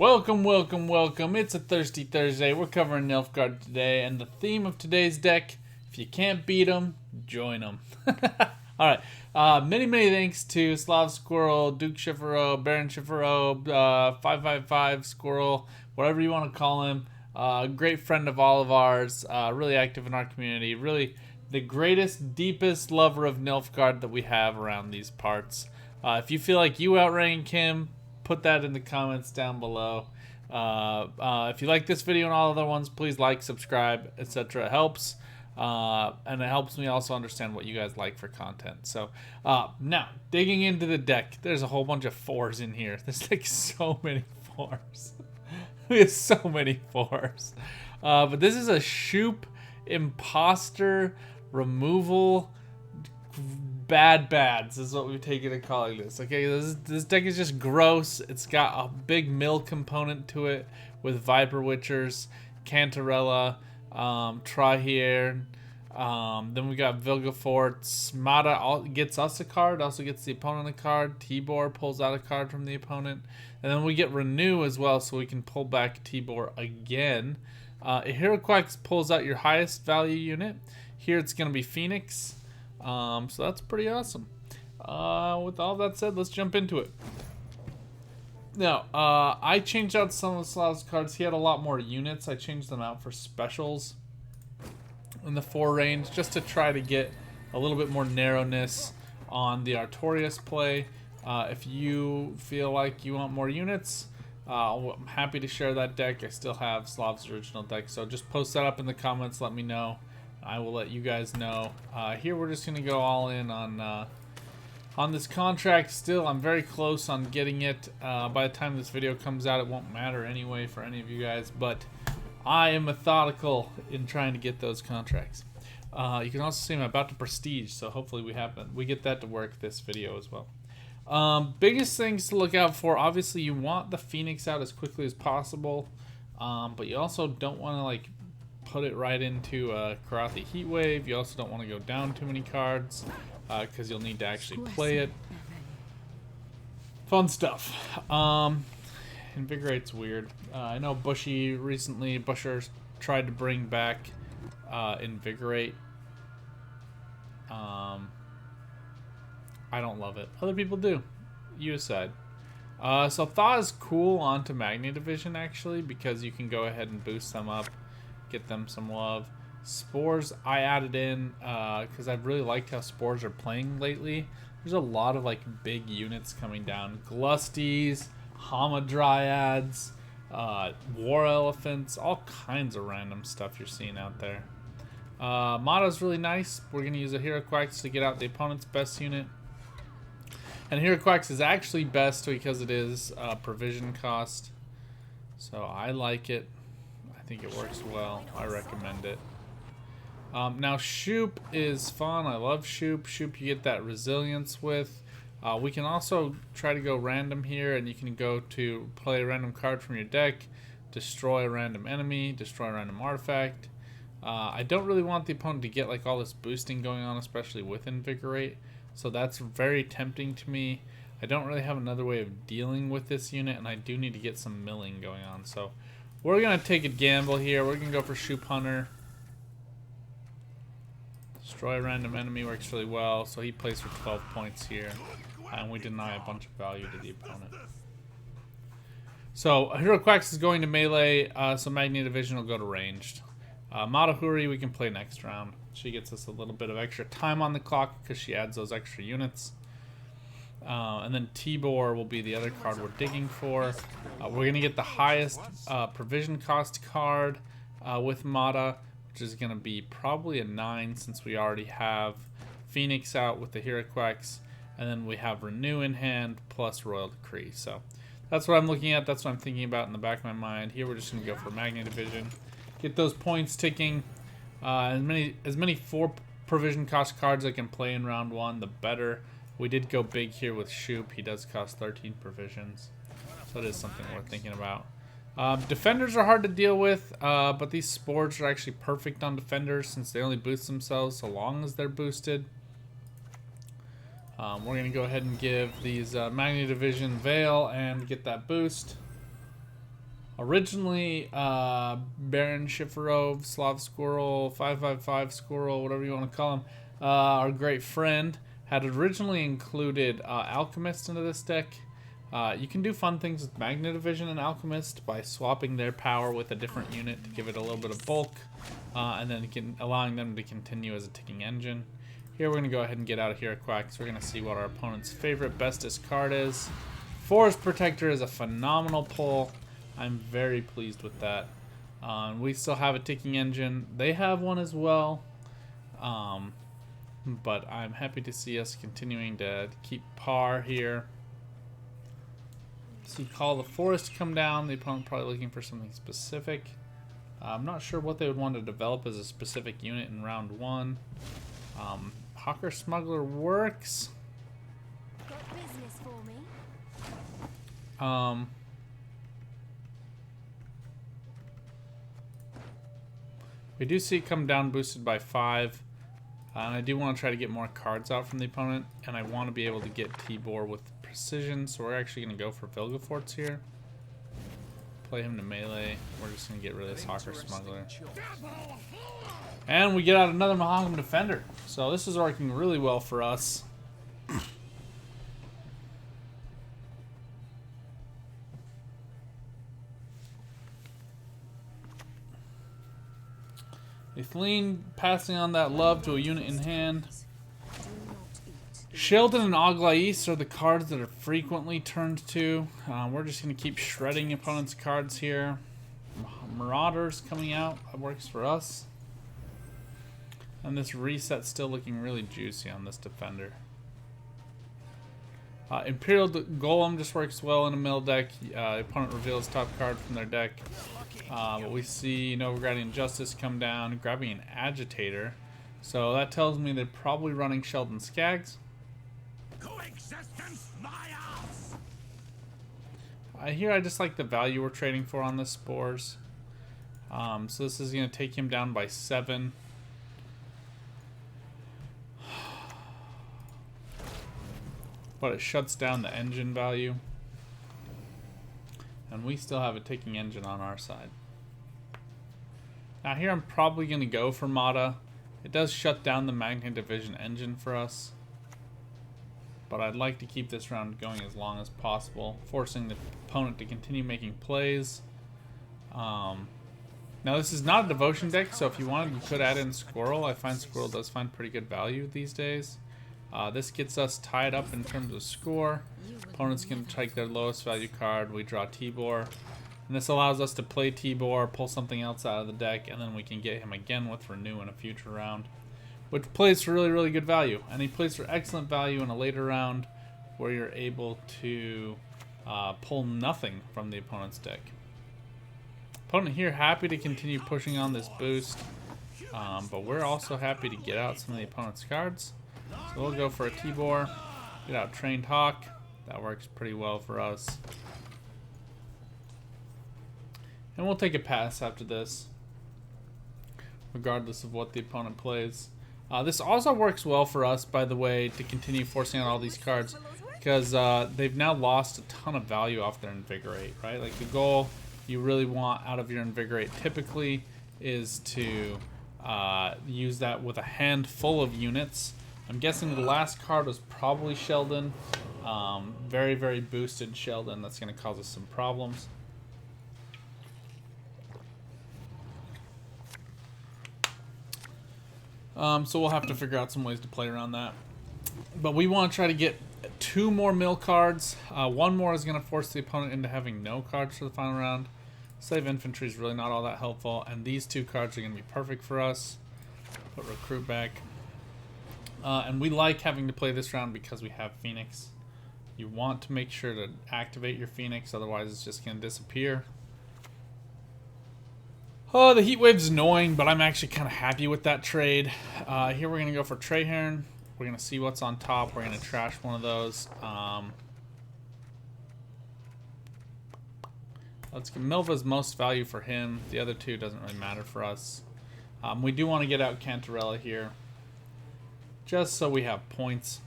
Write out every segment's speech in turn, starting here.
Welcome, welcome, welcome. It's a Thirsty Thursday. We're covering Nilfgaard today, and the theme of today's deck, if you can't beat them, join them. Alright, many thanks to Slav Squirrel, Duke Shifero, Baron Shifero, 555 Squirrel, whatever you want to call him. Great friend of all of ours, really active in our community, really the greatest, deepest lover of Nilfgaard that we have around these parts. If you feel like you outrank him, put that in the comments down below. If you like this video and all other ones, please like, subscribe, etc. It helps. And it helps me also understand what you guys like for content. So now, digging into the deck, there's a whole bunch of 4s in here. There's like so many 4s. There's so many 4s. But this is a Shoop Imposter Removal Bads is what we've taken to calling this. Okay, this deck is just gross. It's got a big mill component to it with Viper Witchers, Cantarella, Trihere. Then we got Vilgefortz. Mata gets us a card, also gets the opponent a card. Tibor pulls out a card from the opponent. And then we get Renew as well, so we can pull back Tibor again. Heracrax pulls out your highest value unit. Here it's going to be Phoenix. So that's pretty awesome. With all that said, let's jump into it. Now, I changed out some of Slav's cards. He had a lot more units. I changed them out for specials in the 4 range just to try to get a little bit more narrowness on the Artorias play. If you feel like you want more units, I'm happy to share that deck. I still have Slav's original deck, so just post that up in the comments. Let me know. I will let you guys know. Here we're just gonna go all in on this contract. Still, I'm very close on getting it. By the time this video comes out, it won't matter anyway for any of you guys. But I am methodical in trying to get those contracts. You can also see I'm about to prestige, so hopefully we get that to work this video as well. Biggest things to look out for. Obviously, you want the Phoenix out as quickly as possible, but you also don't want to like put it right into a Karathi Heatwave. You also don't want to go down too many cards because you'll need to actually play it. Fun stuff. Invigorate's weird. I know Busher tried to bring back Invigorate. I don't love it. Other people do. You decide. So Thaw is cool onto Magni Division actually because you can go ahead and boost them up. Get them some love. Spores I added in because I've really liked how Spores are playing lately. There's a lot of like big units coming down. Glusties, Hamadryads, War Elephants, all kinds of random stuff you're seeing out there. Mata's really nice. We're going to use a Heracrax to get out the opponent's best unit. And Heracrax is actually best because it is provision cost. So I like it. I think it works well. I recommend it. Now Shoop is fun. I love Shoop. Shoop you get that resilience with. We can also try to go random here, and you can go to play a random card from your deck, destroy a random enemy, destroy a random artifact. I don't really want the opponent to get like all this boosting going on, especially with Invigorate. So that's very tempting to me. I don't really have another way of dealing with this unit, and I do need to get some milling going on. So we're going to take a gamble here. We're going to go for Shoop Hunter. Destroy a random enemy works really well. So he plays for 12 points here. And we deny a bunch of value to the opponent. So Heracrax is going to melee. So Magni Division will go to ranged. Matahuri we can play next round. She gets us a little bit of extra time on the clock because she adds those extra units. And then Tibor will be the other card we're digging for. We're going to get the highest provision cost card with Mata, which is going to be probably a 9 since we already have Phoenix out with the Heracrax. And then we have Renew in hand plus Royal Decree. So that's what I'm looking at. That's what I'm thinking about in the back of my mind. Here we're just going to go for Magni Division. Get those points ticking. As many 4 provision cost cards I can play in round 1, the better. We did go big here with Shoop. He does cost 13 provisions. So it is something worth thinking about. Defenders are hard to deal with, but these Spores are actually perfect on defenders since they only boost themselves so long as they're boosted. We're going to go ahead and give these Magni Division Veil and get that boost. Originally, Baron Shifarov, Slav Squirrel, 555 Squirrel, whatever you want to call him, our great friend, had originally included Alchemist into this deck. You can do fun things with Magnetivision and Alchemist by swapping their power with a different unit to give it a little bit of bulk, and then allowing them to continue as a ticking engine. Here we're going to go ahead and get out of here quick, because we're going to see what our opponent's favorite bestest card is. Forest Protector is a phenomenal pull. I'm very pleased with that. We still have a ticking engine. They have one as well. But I'm happy to see us continuing to keep par here. See Call the Forest come down. The opponent probably looking for something specific. I'm not sure what they would want to develop as a specific unit in round 1. Hawker Smuggler works. Got business for me? We do see it come down boosted by 5. And I do want to try to get more cards out from the opponent. And I want to be able to get Tibor with precision. So we're actually going to go for Vilgefortz here. Play him to melee. We're just going to get rid of this Hawker Smuggler. And we get out another Mahogam Defender. So this is working really well for us. Ithleen passing on that love to a unit in hand. Sheldon and Aglais are the cards that are frequently turned to. We're just going to keep shredding opponents' cards here. Marauders coming out. That works for us. And this reset's still looking really juicy on this defender. Imperial Golem just works well in a mill deck. Opponent reveals top card from their deck. But we see Nilfgaard Injustice come down, grabbing an Agitator. So that tells me they're probably running Sheldon Skaggs. Here I just like the value we're trading for on the Spores. So this is going to take him down by 7. But it shuts down the engine value. And we still have a ticking engine on our side. Now here I'm probably going to go for Mata. It does shut down the Magnetivision engine for us. But I'd like to keep this round going as long as possible, forcing the opponent to continue making plays. Now this is not a devotion deck, so if you wanted, you could add in Squirrel. I find Squirrel does find pretty good value these days. This gets us tied up in terms of score. Opponents can take their lowest value card. We draw Tibor. And this allows us to play Tibor, pull something else out of the deck, and then we can get him again with Renew in a future round. Which plays for really, really good value. And he plays for excellent value in a later round where you're able to pull nothing from the opponent's deck. Opponent here happy to continue pushing on this boost. But we're also happy to get out some of the opponent's cards. So we'll go for a Tibor, get out Trained Hawk. That works pretty well for us. And we'll take a pass after this, regardless of what the opponent plays. This also works well for us, by the way, to continue forcing out all these cards, because they've now lost a ton of value off their Invigorate, right? Like the goal you really want out of your Invigorate typically is to use that with a hand full of units. I'm guessing the last card was probably Sheldon. Very, very boosted Sheldon. That's going to cause us some problems. So we'll have to figure out some ways to play around that. But we want to try to get 2 more mill cards. 1 more is going to force the opponent into having no cards for the final round. Slave Infantry is really not all that helpful. And these 2 cards are going to be perfect for us. Put Recruit back. And we like having to play this round because we have Phoenix. You want to make sure to activate your Phoenix, otherwise it's just going to disappear. Oh, the Heat Wave's annoying, but I'm actually kind of happy with that trade. Here we're going to go for Traherne. We're going to see what's on top. We're going to trash one of those. Let's get Milva's most value for him. The other 2 doesn't really matter for us. We do want to get out Cantarella here, just so we have points.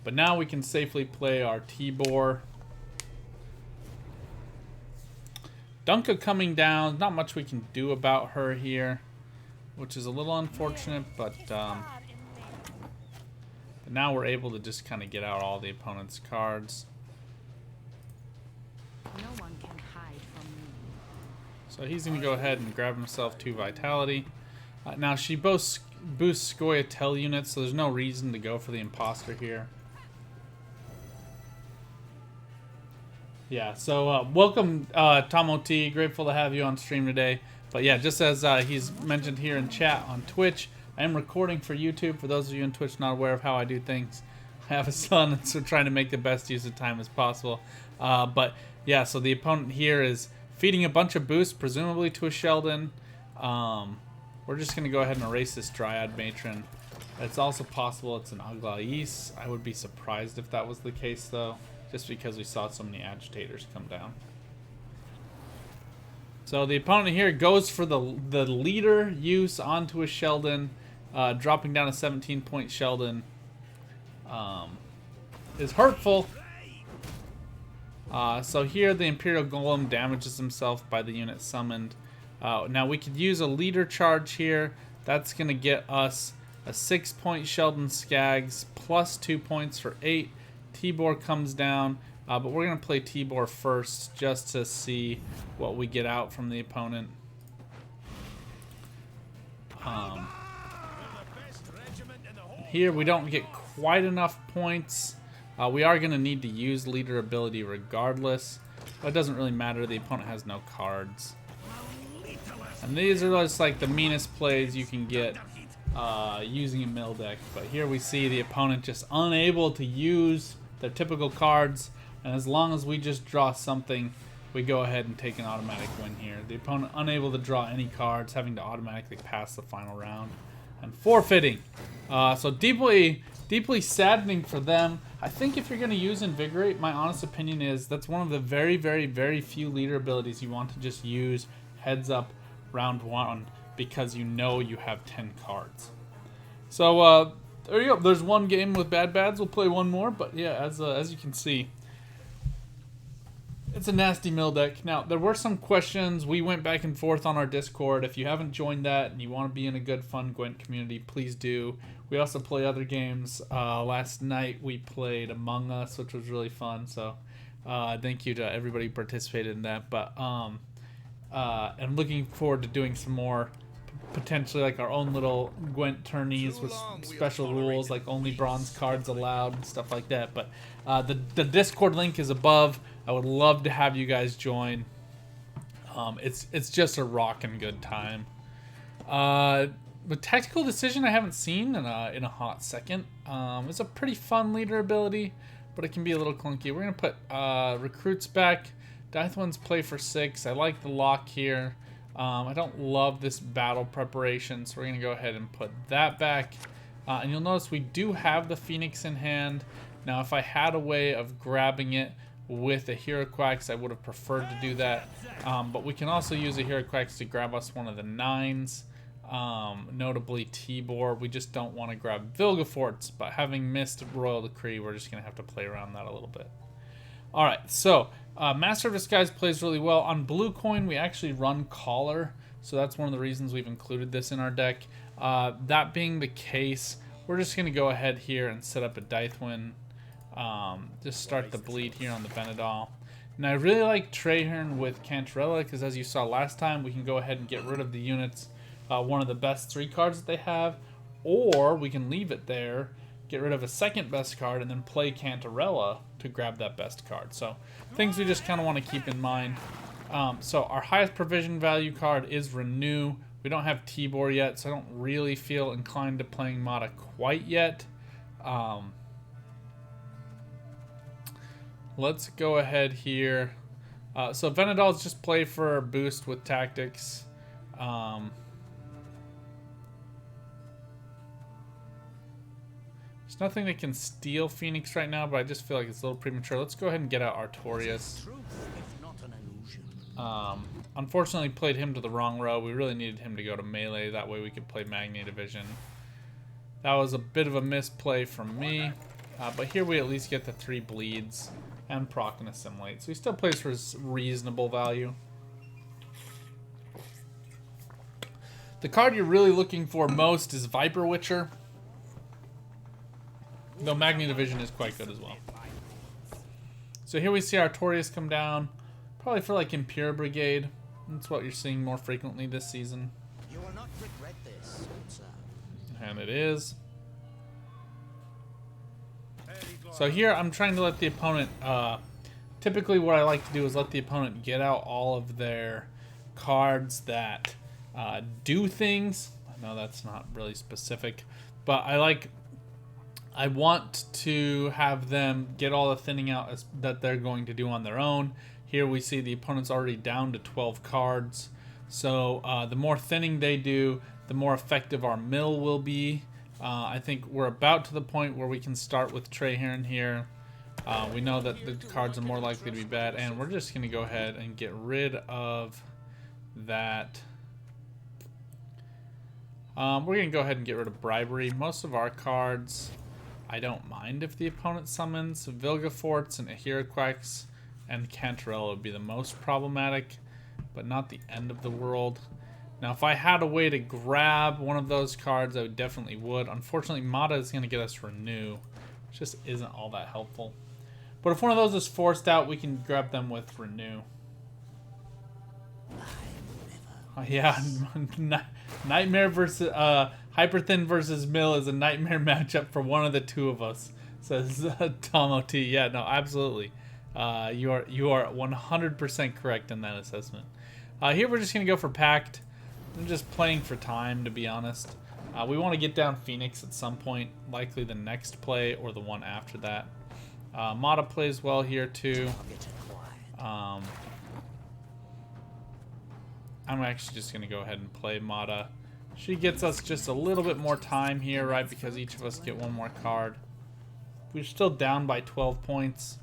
But now we can safely play our Tibor. Dunka coming down. Not much we can do about her here, which is a little unfortunate, but now we're able to just kind of get out all the opponent's cards. No one can hide from me. So he's going to go ahead and grab himself 2 Vitality. Now she boosts Scoia'tael units, so there's no reason to go for the Imposter here. Yeah, so welcome Tomo T. Grateful to have you on stream today. But yeah, just as he's mentioned here in chat on Twitch, I am recording for YouTube. For those of you on Twitch not aware of how I do things, I have a son, and so trying to make the best use of time as possible. But yeah, so the opponent here is feeding a bunch of boosts, presumably to a Sheldon. We're just going to go ahead and erase this Dryad Matron. It's also possible it's an Aglaïs. I would be surprised if that was the case, though, just because we saw so many agitators come down. So the opponent here goes for the leader use onto a Sheldon, dropping down a 17-point Sheldon is hurtful. So here the Imperial Golem damages himself by the unit summoned. Now we could use a leader charge here. That's going to get us a 6-point Sheldon Skags plus 2 points for 8. Tibor comes down, but we're going to play Tibor first just to see what we get out from the opponent. Here we don't get quite enough points. We are going to need to use leader ability regardless, but it doesn't really matter. The opponent has no cards. And these are just like the meanest plays you can get using a mill deck. But here we see the opponent just unable to use their typical cards, and as long as we just draw something, we go ahead and take an automatic win here. The opponent unable to draw any cards, having to automatically pass the final round and forfeiting. So deeply saddening for them. I think if you're going to use Invigorate, my honest opinion is that's one of the very, very, very few leader abilities you want to just use heads up round 1 because you know you have 10 cards. So there you go. There's one game with Bad Bads. We'll play one more, but yeah, as you can see, it's a nasty mill deck. Now, there were some questions. We went back and forth on our Discord. If you haven't joined that and you want to be in a good, fun Gwent community, please do. We also play other games. Last night we played Among Us, which was really fun. So thank you to everybody who participated in that. But I'm looking forward to doing some more, potentially like our own little Gwent tourneys with special rules, like only bronze cards allowed and stuff like that. But the Discord link is above. I would love to have you guys join. It's just a rockin' good time. The Tactical Decision I haven't seen in a hot second. It's a pretty fun leader ability, but it can be a little clunky. We're gonna put recruits back. Dythwin's play for 6. I like the lock here. I don't love this battle preparation, so we're gonna go ahead and put that back. And you'll notice we do have the Phoenix in hand. Now, if I had a way of grabbing it with a Heracrax, I would have preferred to do that. But we can also use a Heracrax to grab us one of the 9s. Notably Tibor. We just don't want to grab Vilgefortz, but having missed Royal Decree, we're just going to have to play around that a little bit. Alright, so Master of Disguise plays really well. On Blue Coin, we actually run Caller, so that's one of the reasons we've included this in our deck. That being the case, we're just going to go ahead here and set up a Dythwin. Just start the bleed here on the Benedal. And I really like Traherne with Cantarella because, as you saw last time, we can go ahead and get rid of the units, one of the best 3 cards that they have, or we can leave it there, get rid of a second best card, and then play Cantarella to grab that best card. So things we just kind of want to keep in mind. So our highest provision value card is Renew. We don't have Tibor yet, so I don't really feel inclined to playing Mata quite yet. Let's go ahead here. So Venedal's just play for a boost with tactics. There's nothing that can steal Phoenix right now, but I just feel like it's a little premature. Let's go ahead and get out Artorias. Unfortunately, played him to the wrong row. We really needed him to go to melee. That way we could play Magni Division. That was a bit of a misplay from me. But here we at least get the 3 bleeds and proc and assimilate. So he still plays for his reasonable value. The card you're really looking for most is Viper Witcher. Though Magnetovision is quite good as well. So here we see Artorias come down. Probably for like Imperial Brigade. That's what you're seeing more frequently this season. You will not regret this, sir. And it is. So here I'm trying to let the opponent, typically what I like to do is let the opponent get out all of their cards that do things. I know that's not really specific, but I want to have them get all the thinning out that they're going to do on their own. Here we see the opponent's already down to 12 cards. So the more thinning they do, the more effective our mill will be. I think we're about to the point where we can start with Traherne here. We know that the cards are more likely to be bad, and we're just going to go ahead and get rid of that. We're going to go ahead and get rid of Bribery. Most of our cards, I don't mind if the opponent summons. Vilgefortz and Ahiraquax and Cantarella would be the most problematic, but not the end of the world. Now, if I had a way to grab one of those cards, I definitely would. Unfortunately, Mata is going to get us Renew, which just isn't all that helpful. But if one of those is forced out, we can grab them with Renew. Yeah, Nightmare versus Hyperthin versus Mill is a nightmare matchup for one of the two of us, says Tom OT. Yeah, no, absolutely. You are 100% correct in that assessment. Here we're just gonna go for Pact. I'm just playing for time, to be honest. We want to get down Phoenix at some point, likely the next play or the one after that. Mata plays well here too. I'm actually just going to go ahead and play Mata. She gets us just a little bit more time here, right? Because each of us get one more card. We're still down by 12 points.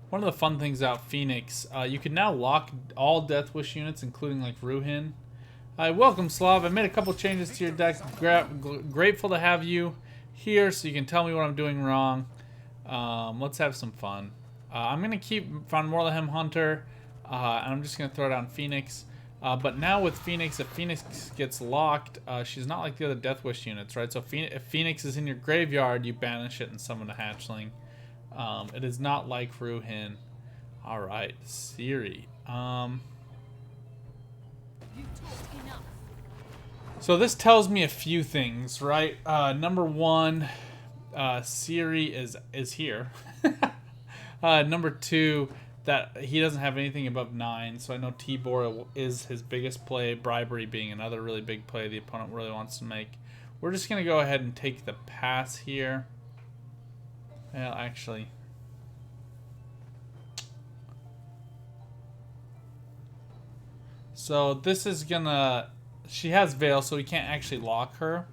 One of the fun things about Phoenix, you can now lock all Death Wish units, including like Ruhin. Welcome, Slav. I made a couple changes to your deck. Grateful to have you here so you can tell me what I'm doing wrong. Let's have some fun. I'm going to keep Von Morlehem Hunter, and I'm just going to throw down Phoenix. But now with Phoenix, if Phoenix gets locked, she's not like the other Death Wish units, right? So if Phoenix is in your graveyard, you banish it and summon a hatchling. It is not like Ruhin. Alright, Siri. So this tells me a few things, right? Number one, Siri is here. Number two, that he doesn't have anything above 9, so I know Tibor is his biggest play, Bribery being another really big play the opponent really wants to make. We're just going to go ahead and take the pass here. Well, actually, so this is gonna, she has Veil, so we can't actually lock her,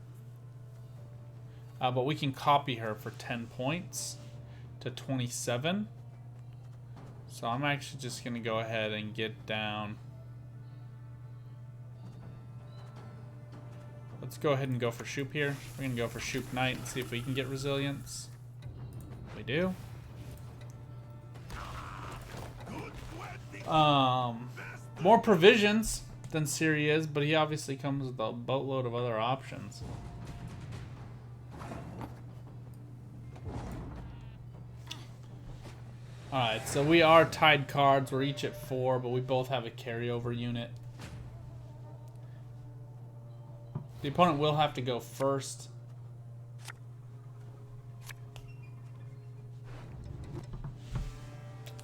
but we can copy her for 10 points to 27. So I'm actually just gonna go ahead and get down. Let's go ahead and go for Shoop here. We're gonna go for Shoop Knight and see if we can get Resilience. We do. More provisions than Siri is, but he obviously comes with a boatload of other options. Alright, so we are tied cards. We're each at 4, but we both have a carryover unit. The opponent will have to go first.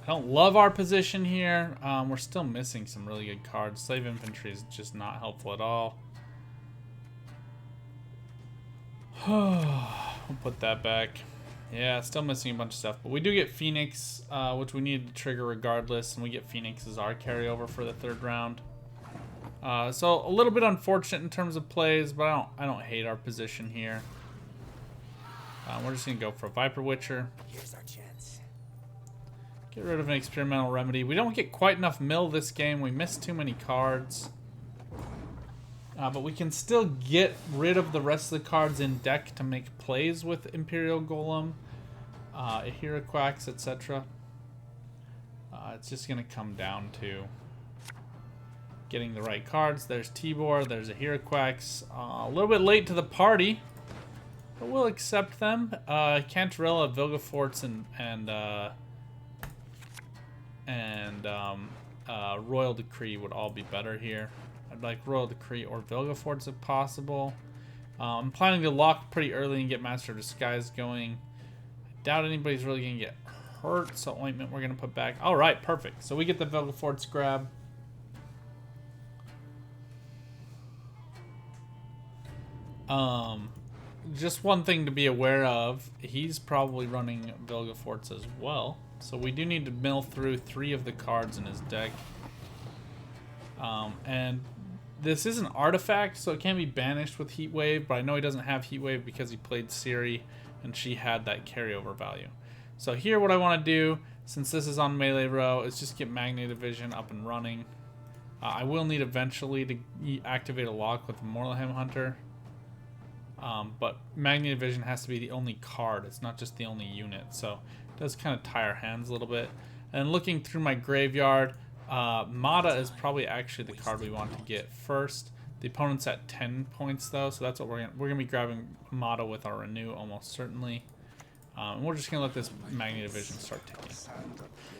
I don't love our position here. We're still missing some really good cards. Slave Infantry is just not helpful at all. We'll put that back. Yeah, still missing a bunch of stuff. But we do get Phoenix, which we needed to trigger regardless. And we get Phoenix as our carryover for the 3rd round. So a little bit unfortunate in terms of plays, but I don't hate our position here. We're just going to go for a Viper Witcher. Here's our chance. Get rid of an Experimental Remedy. We don't get quite enough mill this game. We miss too many cards. But we can still get rid of the rest of the cards in deck to make plays with Imperial Golem, Ahiraquax, etc. It's just going to come down to getting the right cards. There's Tibor, there's a Heracrax. A little bit late to the party, but we'll accept them. Cantarella, Vilgefortz, and Royal Decree would all be better here. I'd like Royal Decree or Vilgefortz if possible. I'm planning to lock pretty early and get Master of Disguise going. I doubt anybody's really going to get hurt, so Ointment we're going to put back. Alright, perfect. So we get the Vilgefortz grab. Just one thing to be aware of, he's probably running Vilgefortz as well. So we do need to mill through 3 of the cards in his deck. And this is an artifact, so it can be banished with Heat Wave, but I know he doesn't have Heat Wave because he played Ciri, and she had that carryover value. So here what I want to do, since this is on melee row, is just get Magnetic Vision up and running. I will need eventually to activate a lock with the Morleham Hunter. But Magnetic Vision has to be the only card, it's not just the only unit, so it does kind of tie our hands a little bit. And looking through my graveyard, Mata is probably actually the card we want to get first. The opponent's at 10 points though, so that's what we're gonna be grabbing Mata with our Renew almost certainly. And we're just gonna let this Magnetic Vision start ticking.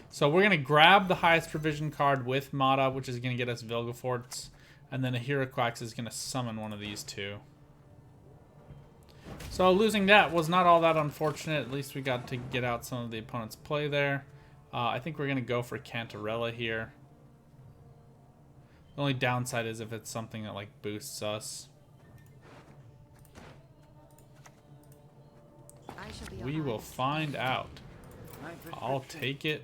So we're gonna grab the highest provision card with Mata, which is gonna get us Vilgefortz, and then a Heracrax is gonna summon one of these two. So losing that was not all that unfortunate. At least we got to get out some of the opponent's play there. I think we're going to go for Cantarella here. The only downside is if it's something that like boosts us. We will find out. I'll take it.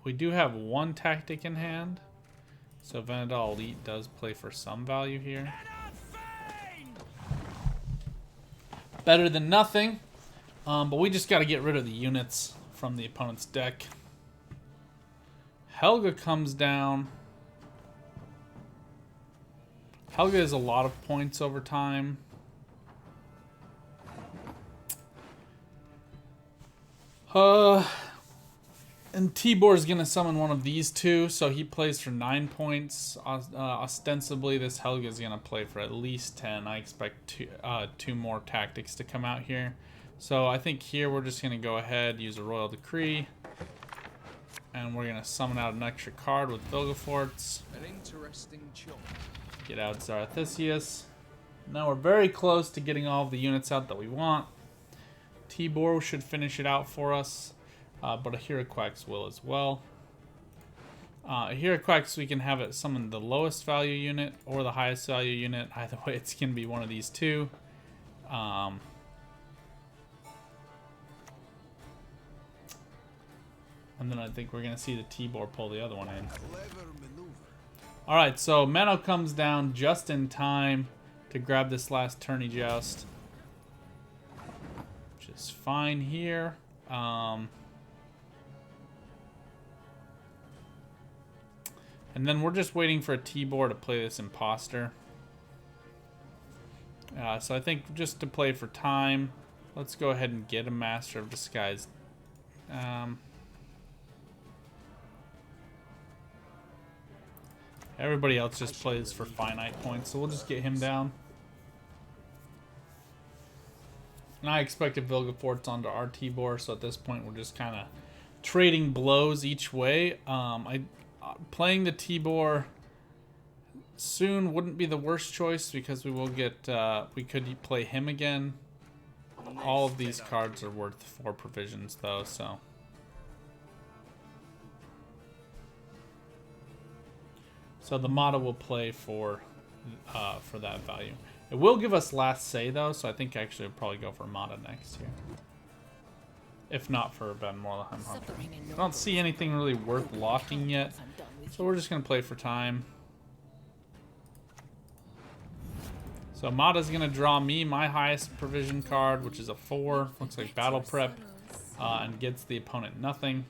We do have one tactic in hand. So Vanadal Elite does play for some value here. Better than nothing, but we just got to get rid of the units from the opponent's deck. Helga comes down. Helga is a lot of points over time. And Tibor is going to summon one of these two, so he plays for 9 points. Ostensibly, this Helga is going to play for at least 10. I expect two more tactics to come out here. So I think here we're just going to go ahead, use a Royal Decree. And we're going to summon out an extra card with Vilgefortz. An interesting choice. Get out Zarathisius. Now we're very close to getting all of the units out that we want. Tibor should finish it out for us. But a Heracrax will as well. A Heracrax, we can have it summon the lowest value unit or the highest value unit. Either way, it's going to be one of these two. And then I think we're going to see the Tibor pull the other one in. Alright, so Menno comes down just in time to grab this last tourney joust. Which is fine here. And then we're just waiting for a Tibor to play this Imposter. So I think just to play for time, let's go ahead and get a Master of Disguise. Everybody else just plays for finite points, so we'll just get him down. And I expected Vilgefortz onto our Tibor, so at this point we're just kind of trading blows each way. Playing the Tibor soon wouldn't be the worst choice because we will get we could play him again. All of these cards are worth 4 provisions though, so the Mata will play for that value. It will give us last say though, so I think actually we'll probably go for Mata next here. If not for Ben Morleham Hunter. I don't see anything really worth locking yet, so we're just going to play for time. So Mata's going to draw me my highest provision card, which is a 4. Looks like Battle Prep, and gets the opponent nothing.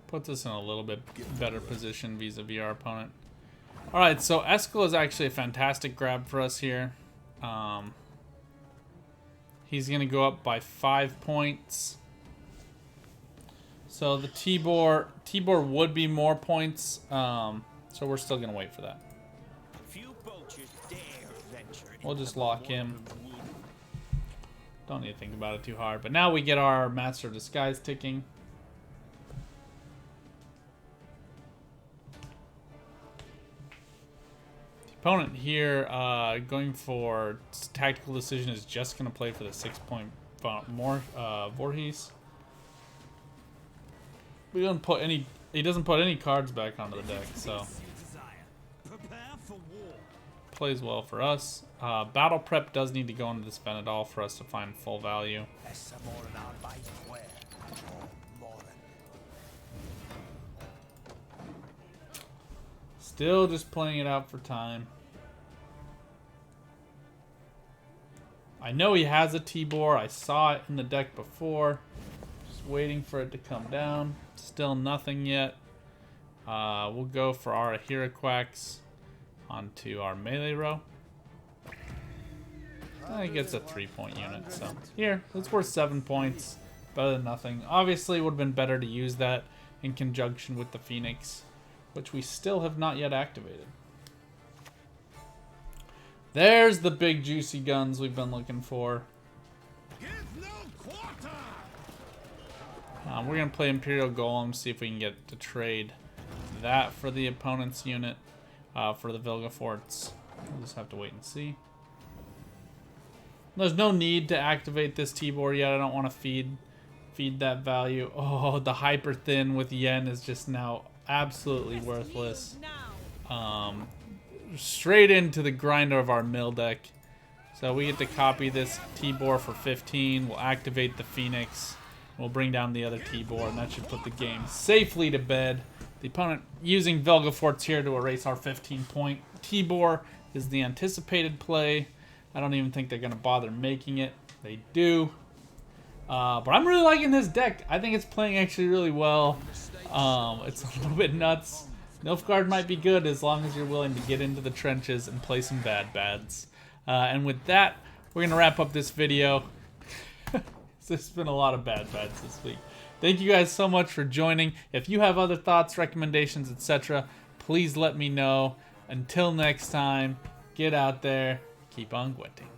Puts us in a little bit better position vis-a-vis our opponent. Alright, so Eskel is actually a fantastic grab for us here. He's going to go up by 5 points. So the Tibor would be more points. So we're still going to wait for that. We'll just lock him. Don't need to think about it too hard. But now we get our Master of Disguise ticking. The opponent here going for tactical decision is just going to play for the 6-point more Voorhees. We don't put any. He doesn't put any cards back onto the deck, so plays well for us. Battle prep does need to go into this Venedal for us to find full value. Still just playing it out for time. I know he has a Tibor. I saw it in the deck before. Just waiting for it to come down. Still nothing yet. We'll go for our Hiraquax onto our melee row. It gets a 3-point unit, so here, it's worth 7 points. Better than nothing. Obviously, it would have been better to use that in conjunction with the Phoenix, which we still have not yet activated. There's the big juicy guns we've been looking for. We're going to play Imperial Golem, see if we can get to trade that for the opponent's unit, for the Vilgefortz. We'll just have to wait and see. There's no need to activate this Tibor yet. I don't want to feed that value. Oh, the hyper thin with Yen is just now absolutely worthless. Straight into the grinder of our mill deck. So we get to copy this Tibor for 15. We'll activate the Phoenix. We'll bring down the other Tibor, and that should put the game safely to bed. The opponent using Vilgefortz here to erase our 15-point. Tibor is the anticipated play. I don't even think they're going to bother making it. They do. But I'm really liking this deck. I think it's playing actually really well. It's a little bit nuts. Nilfgaard might be good as long as you're willing to get into the trenches and play some bads. And with that, we're going to wrap up this video. There's been a lot of bads this week. Thank you guys so much for joining. If you have other thoughts, recommendations, etc., please let me know. Until next time, get out there, keep on Gwenting.